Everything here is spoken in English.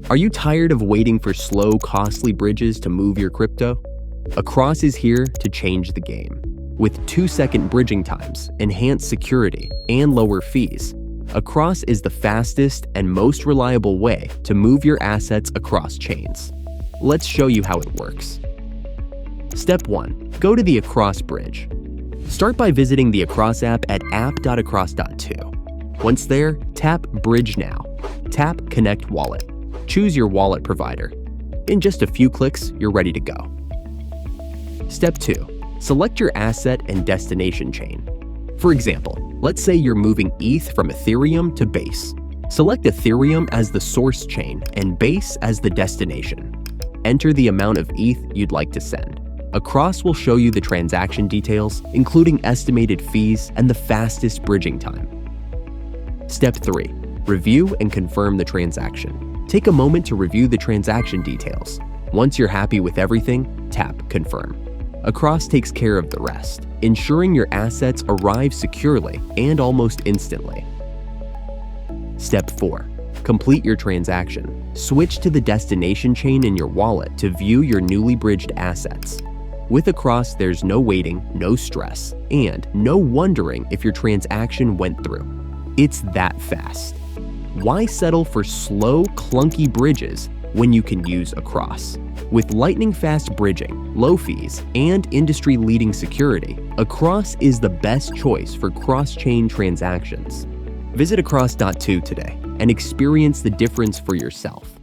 Are you tired of waiting for slow, costly bridges to move your crypto? Across is here to change the game. With 2-second bridging times, enhanced security, and lower fees, Across is the fastest and most reliable way to move your assets across chains. Let's show you how it works. Step 1. Go to the Across bridge. Start by visiting the Across app at app.across.to. Once there, tap Bridge Now. Tap Connect Wallet. Choose your wallet provider. In just a few clicks, you're ready to go. Step 2. Select your asset and destination chain. For example, let's say you're moving ETH from Ethereum to Base. Select Ethereum as the source chain and Base as the destination. Enter the amount of ETH you'd like to send. Across will show you the transaction details, including estimated fees and the fastest bridging time. Step 3. Review and confirm the transaction. Take a moment to review the transaction details. Once you're happy with everything, tap Confirm. Across takes care of the rest, ensuring your assets arrive securely and almost instantly. Step 4. Complete your transaction. Switch to the destination chain in your wallet to view your newly bridged assets. With Across, there's no waiting, no stress, and no wondering if your transaction went through. It's that fast. Why settle for slow, clunky bridges when you can use Across? With lightning-fast bridging, low fees, and industry-leading security, Across is the best choice for cross-chain transactions. Visit across.to today and experience the difference for yourself.